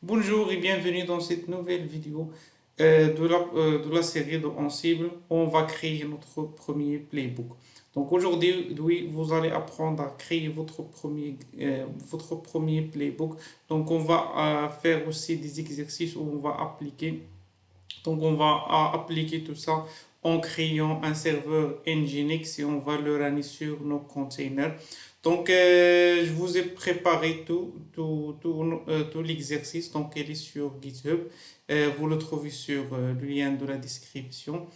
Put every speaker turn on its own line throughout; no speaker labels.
Bonjour et bienvenue dans cette nouvelle vidéo de la série de Ansible. On va créer notre premier playbook. Donc aujourd'hui, oui, vous allez apprendre à créer votre premier playbook. Donc on va faire aussi des exercices où on va appliquer. Donc on va appliquer tout ça en créant un serveur Nginx et on va le runner sur nos containers. Donc, je vous ai préparé tout l'exercice. Donc, il est sur GitHub. Vous le trouvez sur le lien de la description.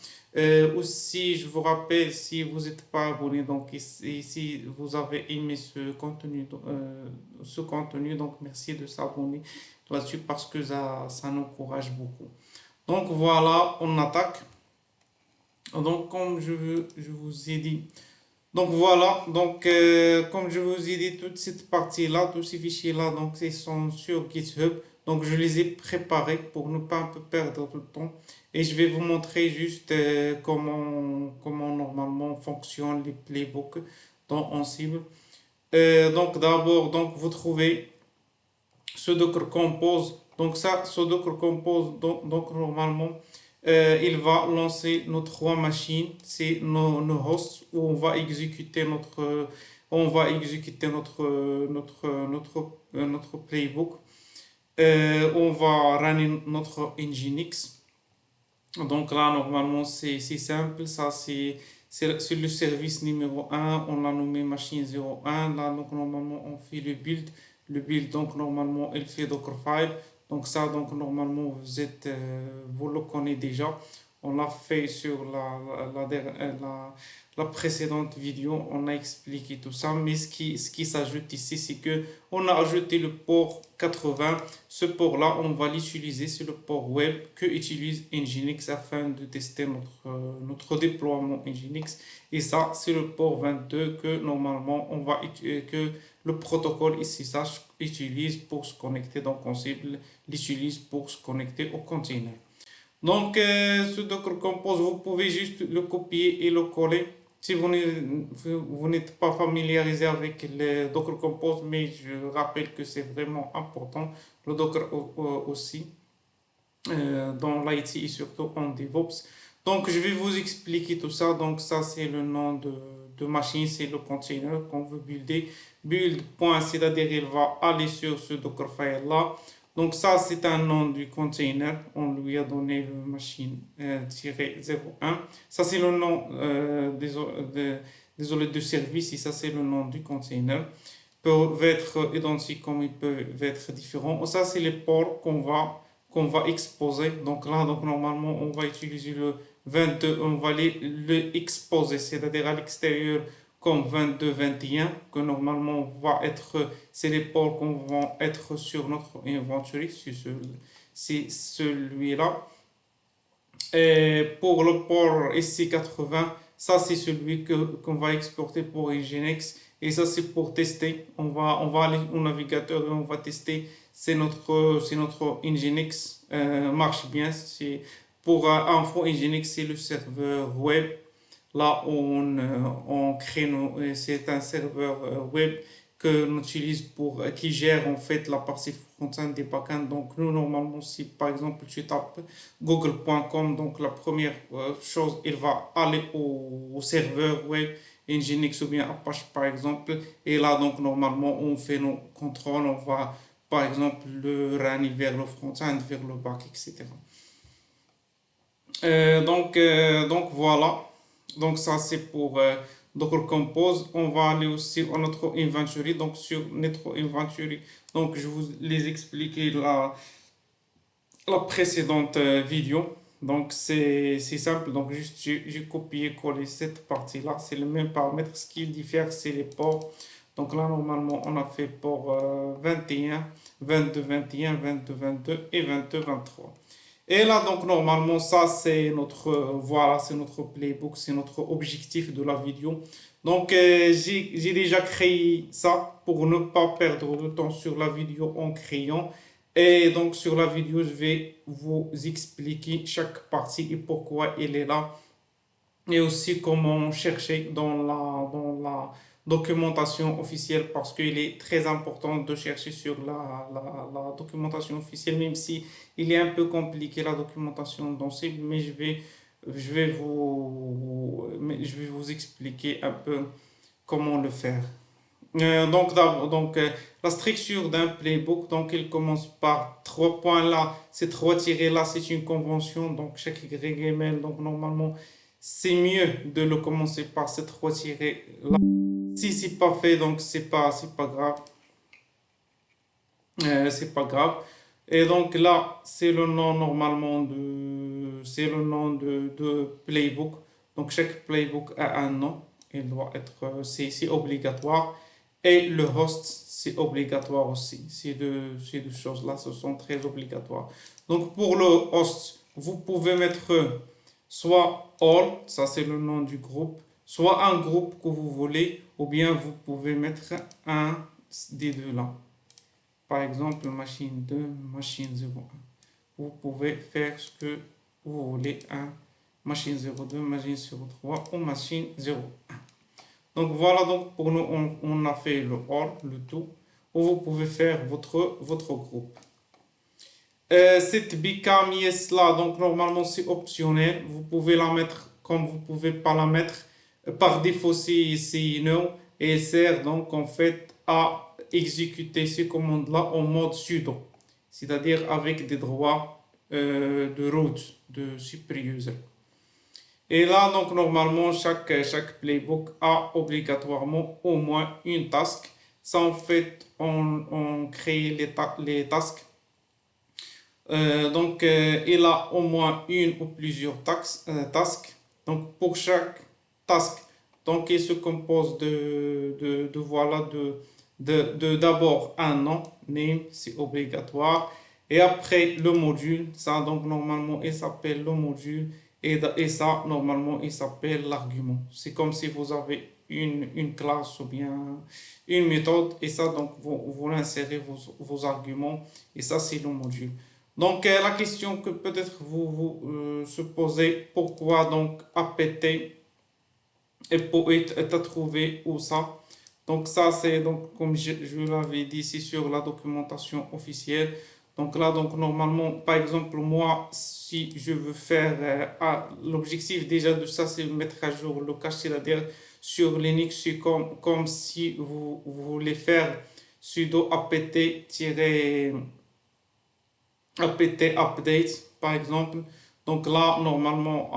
Aussi, je vous rappelle, si vous n'êtes pas abonné, donc si vous avez aimé ce contenu, donc merci de s'abonner là-dessus parce que ça nous encourage beaucoup. Donc voilà, on attaque. Donc, je vous ai dit. Donc voilà, comme je vous ai dit, toute cette partie-là, tous ces fichiers-là, donc ils sont sur GitHub. Donc je les ai préparés pour ne pas un peu perdre de temps. Et je vais vous montrer juste comment normalement fonctionnent les playbooks dans Ansible. Donc d'abord, donc vous trouvez ce Docker Compose. Donc ça, ce Docker Compose, donc normalement, il va lancer nos trois machines, c'est nos hosts où on va exécuter notre playbook. On va runner notre Nginx. Donc là, normalement, c'est simple. Ça, c'est le service numéro un. On l'a nommé machine 01. Là, donc, normalement, on fait le build. Le build, donc, normalement, il fait Dockerfile. Donc, ça, donc, normalement, vous le connaissez déjà. On l'a fait sur la précédente vidéo. On a expliqué tout ça. Mais ce qui s'ajoute ici, c'est que on a ajouté le port 80. Ce port-là, on va l'utiliser. C'est le port web que utilise Nginx afin de tester notre déploiement Nginx. Et ça, c'est le port 22 que normalement, que le protocole ici SSH utilise pour se connecter. Donc, Ansible l'utilise pour se connecter au container. Donc, ce Docker Compose, vous pouvez juste le copier et le coller. Si vous n'êtes pas familiarisé avec le Docker Compose, mais je rappelle que c'est vraiment important, le Docker aussi, dans l'IT et surtout en DevOps. Donc, je vais vous expliquer tout ça. Donc, ça, c'est le nom de machine, c'est le container qu'on veut builder. Build. C'est-à-dire, il va aller sur ce Dockerfile là. Donc, ça, c'est un nom du container. On lui a donné le machine-01. Ça, c'est le nom, désolé, de service. Et ça, c'est le nom du container. Ils peuvent être identiques comme ils peuvent être différents. Ça, c'est les ports qu'on va exposer. Donc là, donc normalement, on va utiliser le 22, on va le exposer, c'est-à-dire à l'extérieur comme 22, 21, que normalement va être, c'est les ports qu'on va être sur notre inventory, c'est celui-là. Et pour le port SC80, ça c'est celui qu'on va exporter pour Nginx. Et ça c'est pour tester. On va aller au navigateur et on va tester si notre Nginx marche bien. Pour info, Nginx c'est le serveur web. Là, on crée c'est un serveur web que l'on utilise qui gère en fait la partie front-end des backends. Donc, nous, normalement, si par exemple tu tapes google.com, donc la première chose, il va aller au serveur web Nginx ou bien Apache par exemple. Et là, donc, normalement, on fait nos contrôles, on va par exemple le runner vers le front-end, vers le back, etc. Donc voilà. Donc ça c'est pour Docker Compose. On va aller aussi à notre inventory. Donc sur notre inventory, donc je vous les expliqué la précédente vidéo. Donc c'est simple. Donc juste j'ai copié-collé cette partie-là. C'est le même paramètre. Ce qui diffère, c'est les ports. Donc là normalement on a fait port 21, 22, 21, 22, 22 et 22, 23. Et là, donc, normalement, ça, voilà, c'est notre playbook, c'est notre objectif de la vidéo. Donc, j'ai déjà créé ça pour ne pas perdre de temps sur la vidéo en créant. Et donc, sur la vidéo, je vais vous expliquer chaque partie et pourquoi elle est là et aussi comment chercher documentation officielle parce qu'il est très important de chercher sur la documentation officielle, même si il est un peu compliqué la documentation dans C, mais je vais vous expliquer un peu comment le faire. La structure d'un playbook, donc il commence par trois points là, ces trois tirés là, c'est une convention, donc chaque YML, donc normalement, c'est mieux de le commencer par ces trois tirés là. Si c'est pas fait, donc c'est pas grave, c'est pas grave. Et donc là, c'est le nom normalement c'est le nom de playbook. Donc chaque playbook a un nom, il doit être, c'est obligatoire. Et le host, c'est obligatoire aussi. Ces deux choses-là, ce sont très obligatoires. Donc pour le host, vous pouvez mettre soit all, ça c'est le nom du groupe, soit un groupe que vous voulez, ou bien vous pouvez mettre un des deux là. Par exemple, machine 2, machine 01. Vous pouvez faire ce que vous voulez, un machine 02, machine 03 ou machine 01. Donc voilà, donc pour nous, on a fait le all, le tout, où vous pouvez faire votre groupe. Cette become yes là, donc normalement c'est optionnel. Vous pouvez la mettre comme vous pouvez pas la mettre. Par défaut, c'est no et elle sert donc en fait à exécuter ces commandes-là en mode sudo, c'est-à-dire avec des droits de root, de super user. Et là, donc normalement, chaque playbook a obligatoirement au moins une task. Ça, en fait, on crée les tasks. Il a au moins une ou plusieurs tasks. Donc, pour chaque task, donc, il se compose voilà, d'abord un nom, name, c'est obligatoire. Et après, le module, ça, donc, normalement, il s'appelle le module. Et ça, normalement, il s'appelle l'argument. C'est comme si vous avez une classe ou bien une méthode. Et ça, donc, vous insérez vos arguments. Et ça, c'est le module. Donc, la question que peut-être vous se posez, pourquoi donc apt et poet est à trouver où ça? Donc, ça, c'est donc, comme je l'avais dit, c'est sur la documentation officielle. Donc là, donc normalement, par exemple, moi, si je veux faire, l'objectif déjà de ça, c'est de mettre à jour le cache, c'est-à-dire sur Linux, c'est comme si vous voulez faire sudo apt update par exemple. Donc là, normalement,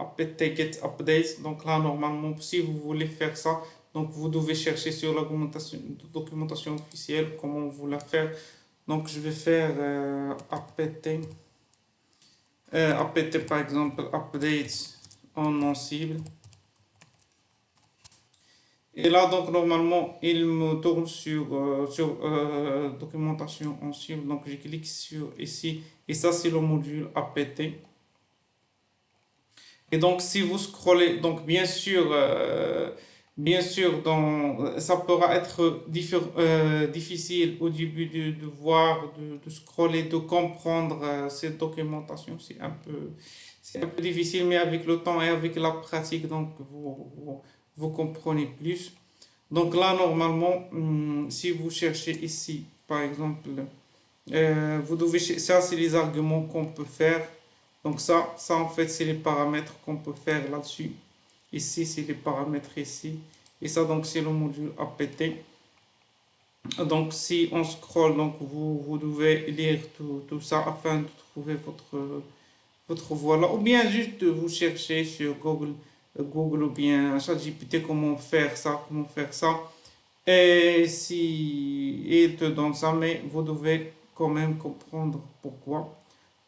apt get update. Donc là, normalement, si vous voulez faire ça, donc vous devez chercher sur la documentation officielle comment vous la faire. Donc je vais faire apt par exemple update en non cible. Et là, donc, normalement, il me tourne sur documentation en cible. Donc, je clique sur ici. Et ça, c'est le module apt. Et donc, si vous scrollez, donc, bien sûr, ça pourra être difficile au début de voir, de scroller, de comprendre cette documentation. C'est un peu difficile, mais avec le temps et avec la pratique, donc, vous comprenez plus. Donc là, normalement, si vous cherchez ici, par exemple, vous devez, ça c'est les arguments qu'on peut faire. Donc ça en fait, c'est les paramètres qu'on peut faire là-dessus. Ici, c'est les paramètres ici. Et ça, donc, c'est le module apt. Donc, si on scrolle, donc, vous devez lire tout ça afin de trouver votre voie là. Ou bien juste vous chercher sur Google ou bien ChatGPT comment faire ça, comment faire ça. Et si il te donne ça, mais vous devez quand même comprendre pourquoi.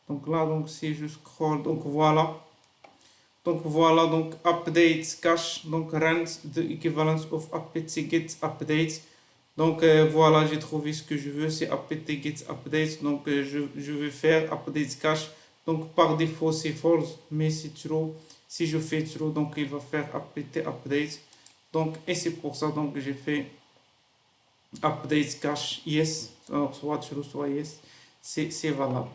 Donc là, donc si je scroll, donc voilà. Donc voilà, donc update cache, donc rent the equivalence of apt get update. Donc voilà, j'ai trouvé ce que je veux, c'est apt get update. Donc je vais faire update cache. Donc par défaut c'est false, mais c'est true. Si je fais true, donc il va faire apt update. Donc et c'est pour ça donc j'ai fait update cache yes, soit true soit yes, c'est valable.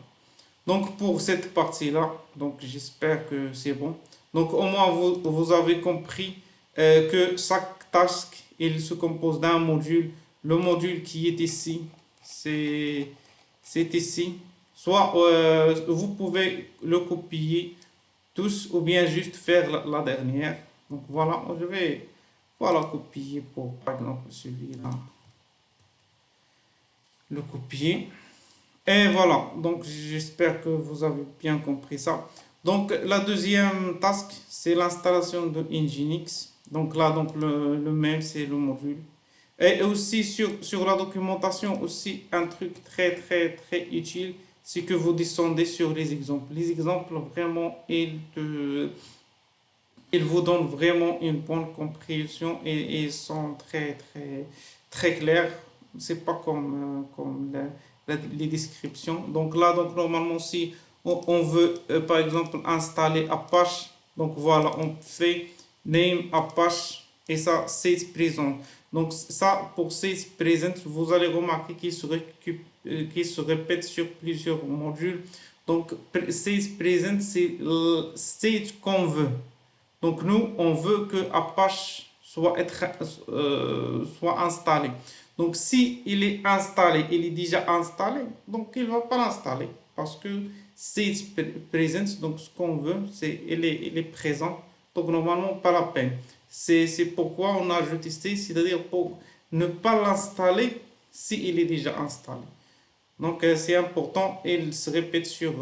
Donc pour cette partie-là, donc j'espère que c'est bon. Donc au moins vous avez compris que chaque task il se compose d'un module. Le module qui est ici, c'est ici. Soit vous pouvez le copier tous ou bien juste faire la dernière. Donc voilà, je vais voilà, copier pour par exemple celui-là. Le copier. Et voilà, donc j'espère que vous avez bien compris ça. Donc la deuxième task, c'est l'installation de Nginx. Donc là, donc le même, c'est le module. Et aussi sur la documentation, aussi un truc très utile, c'est que vous descendez sur les exemples. Les exemples, vraiment, ils vous donnent vraiment une bonne compréhension et ils sont très clairs. C'est pas comme les descriptions. Donc là, donc normalement, si on veut par exemple installer Apache, donc voilà, on fait name Apache et ça, c'est présent. Donc ça, pour sales present, vous allez remarquer qu'il se répète sur plusieurs modules. Donc sales present, c'est le state qu'on veut. Donc nous, on veut que Apache soit installé. Donc si il est installé, il est déjà installé, donc il ne va pas l'installer parce que c'est présent, donc ce qu'on veut, c'est il est présent. Donc normalement, pas la peine. C'est pourquoi on a ajouté state, c'est-à-dire pour ne pas l'installer s'il est déjà installé. Donc c'est important, il se répète sur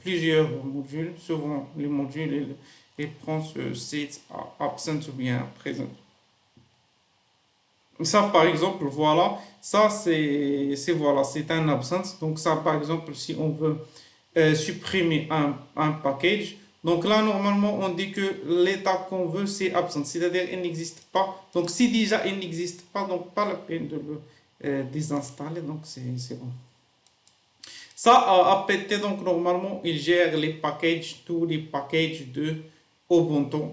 plusieurs modules. Souvent les modules, il prend ce site absent ou bien présent. Ça par exemple, voilà, ça voilà, c'est un absence. Donc ça par exemple, si on veut supprimer un package, donc là normalement on dit que l'état qu'on veut c'est absent, c'est-à-dire il n'existe pas. Donc si déjà il n'existe pas, donc pas la peine de le désinstaller, donc c'est bon. Ça, APT, donc normalement, il gère les packages, tous les packages de Ubuntu.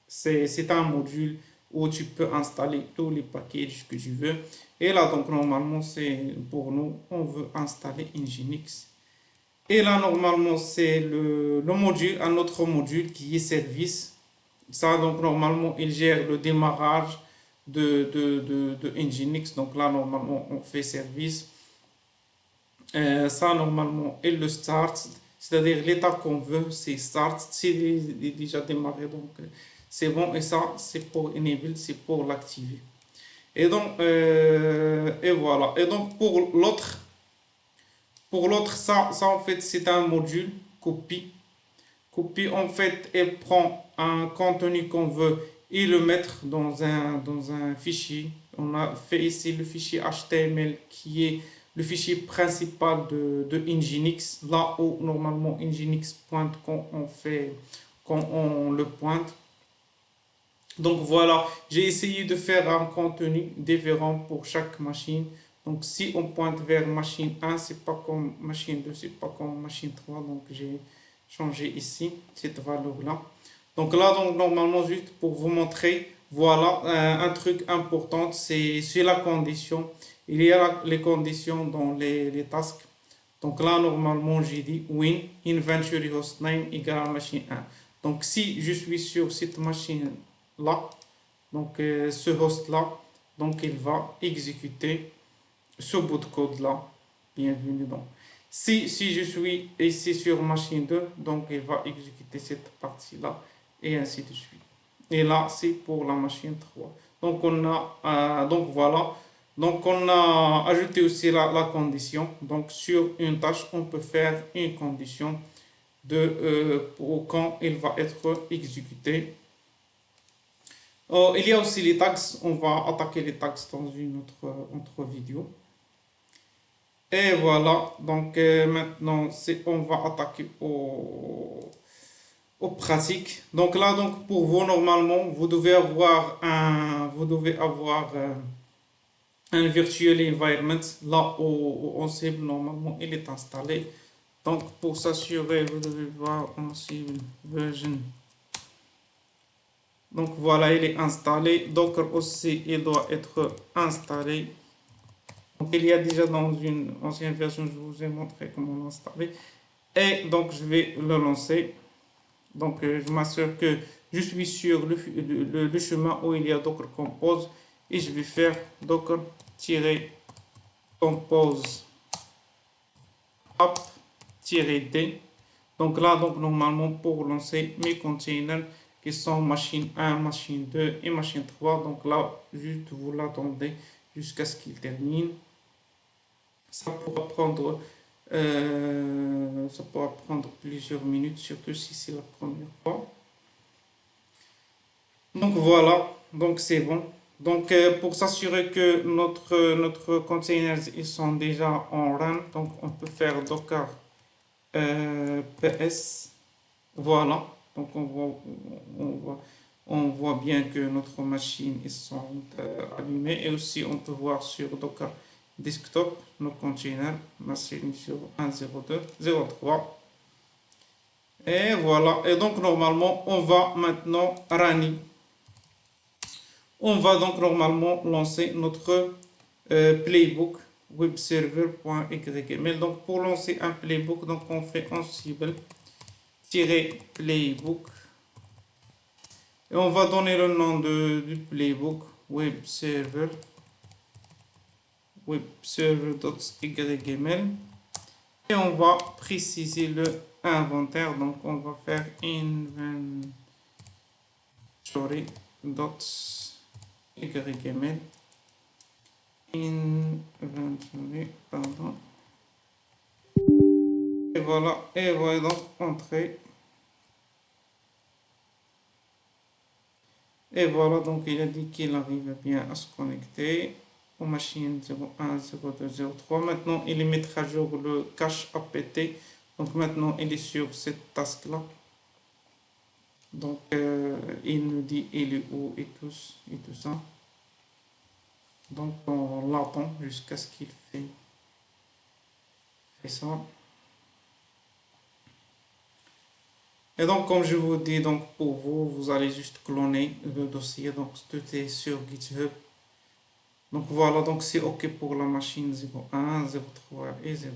C'est un module où tu peux installer tous les packages que tu veux. Et là, donc normalement, c'est pour nous, on veut installer Nginx. Et là, normalement, c'est le module, un autre module qui est service. Ça, donc normalement, il gère le démarrage de Nginx. Donc là, normalement, on fait service. Ça, normalement, il le start, c'est-à-dire l'état qu'on veut, c'est start. S'il est déjà démarré, donc c'est bon. Et ça, c'est pour enable, c'est pour l'activer. Et donc, et voilà. Et donc, pour l'autre, ça, en fait, c'est un module copie. Copie, en fait, elle prend un contenu qu'on veut et le mettre dans un fichier. On a fait ici le fichier HTML qui est le fichier principal de Nginx, là où normalement Nginx pointe quand on le pointe. Donc voilà, j'ai essayé de faire un contenu différent pour chaque machine. Donc si on pointe vers machine 1, c'est pas comme machine 2, c'est pas comme machine 3. Donc j'ai changé ici cette valeur-là. Donc là, donc normalement, juste pour vous montrer, voilà, un truc important, c'est la condition. Il y a les conditions dans les tasks. Donc là, normalement, j'ai dit win inventory hostname égale machine 1. Donc si je suis sur cette machine-là, donc ce host-là, donc il va exécuter ce bout de code-là. Bienvenue donc. Si je suis ici sur machine 2, donc il va exécuter cette partie-là et ainsi de suite. Et là, c'est pour la machine 3. Donc on a, donc voilà. Donc on a ajouté aussi la condition. Donc sur une tâche, on peut faire une condition pour quand il va être exécuté. Il y a aussi les tags. On va attaquer les tags dans une autre vidéo. Et voilà, donc maintenant on va attaquer aux pratiques. Donc là, donc pour vous, normalement, vous devez avoir un virtual environment là où Ansible, normalement, il est installé. Donc pour s'assurer, vous devez voir Ansible version. Donc voilà, il est installé. Docker aussi, il doit être installé. Donc, il y a déjà dans une ancienne version, je vous ai montré comment l'installer. Et donc, je vais le lancer. Donc, je m'assure que je suis sur le chemin où il y a Docker Compose. et je vais faire docker-compose app-d. Donc là, donc normalement pour lancer mes containers qui sont machine 1, machine 2 et machine 3. Donc là, juste vous l'attendez jusqu'à ce qu'il termine. Ça pourra prendre plusieurs minutes, surtout si c'est la première fois. Donc voilà, donc c'est bon. Donc pour s'assurer que notre containers ils sont déjà en run, donc on peut faire docker ps. Voilà, donc on voit bien que notre machine ils sont allumés, et aussi on peut voir sur docker desktop nos containers machine 0102 03. Et voilà, et donc normalement on va maintenant running. On va donc normalement lancer notre playbook webserver.yml. Donc pour lancer un playbook, donc on fait Ansible playbook et on va donner le nom du playbook webserver.yml et on va préciser le inventaire. Donc on va faire inventory.yml pardon. Et voilà donc entrer. Et voilà, donc il a dit qu'il arrive bien à se connecter aux machines 01, 02, 03. Maintenant, il mettra à jour le cache apt. Donc maintenant, il est sur cette task-là. Donc, il nous dit il est où et tout ça. Donc, on l'attend jusqu'à ce qu'il fait ça. Et donc, comme je vous dis, donc pour vous, vous allez juste cloner le dossier. Donc, tout est sur GitHub. Donc voilà, donc c'est OK pour la machine 01, 03 et 02.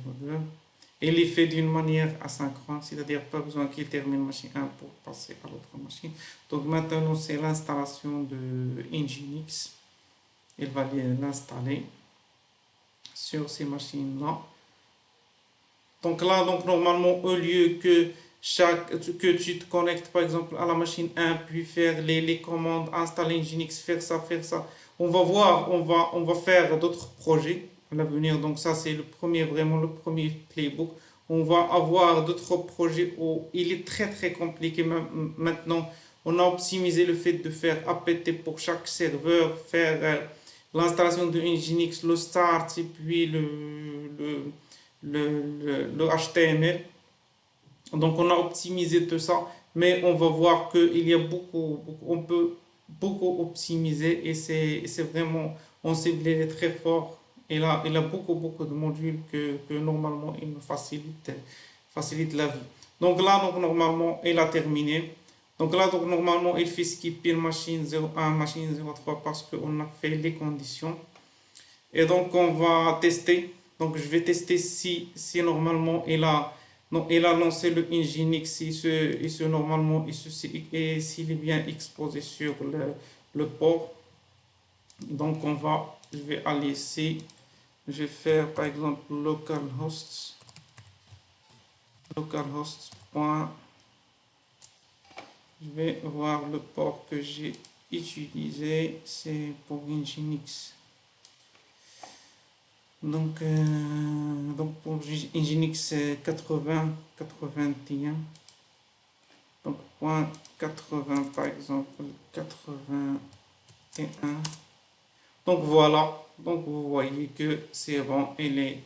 Et il est fait d'une manière asynchrone, c'est-à-dire pas besoin qu'il termine machine 1 pour passer à l'autre machine. Donc maintenant, c'est l'installation de Nginx. Il va l'installer sur ces machines-là. Donc là, donc normalement, au lieu que tu te connectes par exemple à la machine 1, puis faire les commandes, installer Nginx, faire ça, on va voir, on va faire d'autres projets à l'avenir. Donc ça, c'est vraiment le premier playbook. On va avoir d'autres projets où il est très très compliqué maintenant. On a optimisé le fait de faire apt pour chaque serveur, faire l'installation de Nginx, le start et puis le HTML. Donc on a optimisé tout ça, mais on va voir qu'il y a on peut beaucoup optimiser, et c'est vraiment, on cible est très fort. Il a beaucoup de modules que normalement il nous facilite la vie. Donc là, donc normalement, il a terminé. Donc là, donc normalement, il fait skipper machine 01, machine 03 parce qu'on a fait les conditions. Et donc on va tester. Donc je vais tester si normalement il a lancé le Nginx, normalement et s'il est bien exposé sur le port. Donc je vais aller ici, je vais faire par exemple localhost. Je vais voir le port que j'ai utilisé, c'est pour Nginx. Donc pour Nginx 80-81. Donc point 80 par exemple, 81. Donc voilà, donc vous voyez que c'est bon, elle est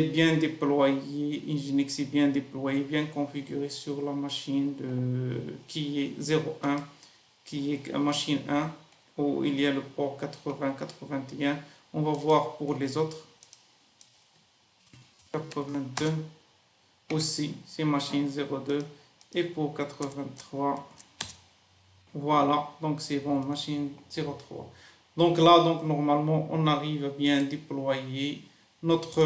bien déployée, Nginx est bien déployé, bien configuré sur la machine qui est 01, qui est machine 1, où il y a le port 80-81. On va voir pour les autres. 82 aussi, c'est machine 02. Et pour 83, voilà, donc c'est bon, machine 03. Donc là, donc normalement, on arrive à bien déployer notre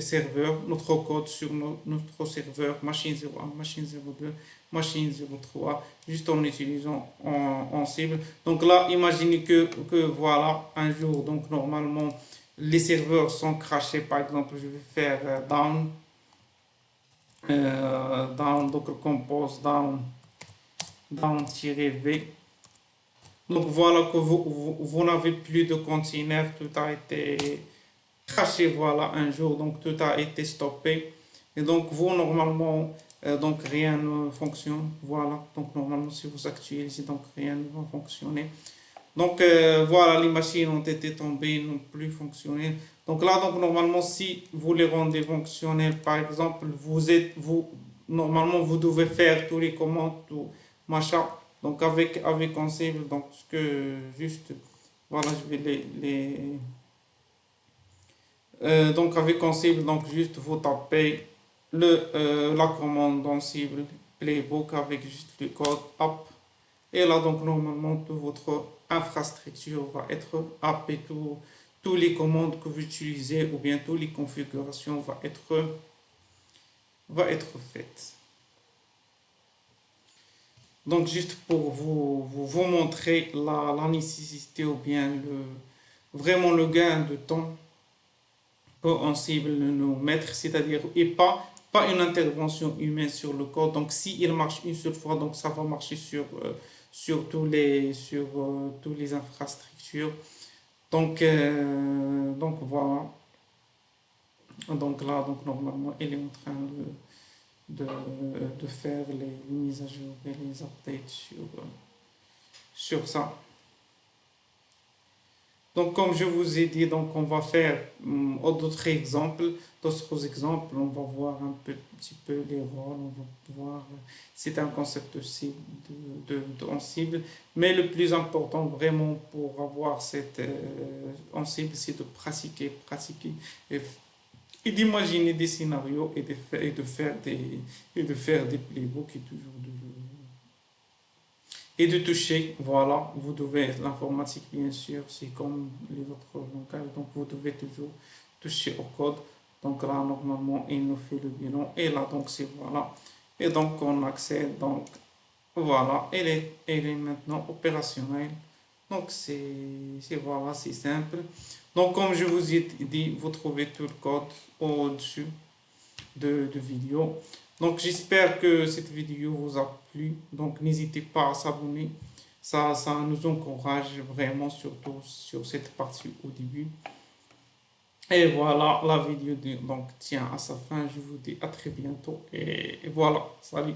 serveur, notre code sur notre serveur machine 01, machine 02, machine 03, juste en utilisant en cible. Donc là, imaginez que voilà, un jour, donc normalement, les serveurs sont crashés. Par exemple, je vais faire down, donc compose down-v. Donc voilà que vous n'avez plus de container, tout a été craché, voilà, un jour, donc tout a été stoppé. Et donc vous, normalement, donc rien ne fonctionne, voilà. Donc normalement, si vous actualisez, donc rien ne va fonctionner. Donc voilà, les machines ont été tombées, n'ont plus fonctionné. Donc là, donc normalement, si vous les rendez fonctionnels, par exemple, normalement, vous devez faire tous les commandes, tout machin. Donc avec Ansible, donc ce que juste, voilà, je vais donc avec Ansible, donc juste vous tapez la commande Ansible playbook avec juste le code app. Et là, donc, normalement, toute votre infrastructure va être app et toutes les commandes que vous utilisez ou bien toutes les configurations va être faites. Donc, juste pour vous montrer la nécessité ou bien vraiment le gain de temps qu'on cible nous mettre, c'est-à-dire, et pas une intervention humaine sur le code. Donc, s'il marche une seule fois, donc ça va marcher sur tous les infrastructures. Donc voilà. Donc là, donc normalement, il est en train de faire les mises à jour et les updates sur ça. Donc, comme je vous ai dit, donc on va faire d'autres exemples. On va voir petit peu les rôles, on va voir. C'est un concept aussi en cible. Mais le plus important vraiment pour avoir cette en cible, c'est de pratiquer et, et d'imaginer des scénarios et de faire des playbooks et de toucher, voilà, vous devez, l'informatique bien sûr, c'est comme les autres langages, donc vous devez toujours toucher au code. Donc là, normalement, il nous fait le bilan, et là, donc c'est voilà. Et donc on accède, donc voilà, elle est maintenant opérationnelle. Donc voilà, c'est simple. Donc comme je vous ai dit, vous trouvez tout le code au-dessus de vidéo. Donc j'espère que cette vidéo vous a plu. Donc n'hésitez pas à s'abonner. Ça nous encourage vraiment, surtout sur cette partie au début. Et voilà, la vidéo donc tient à sa fin. Je vous dis à très bientôt. Et voilà, salut.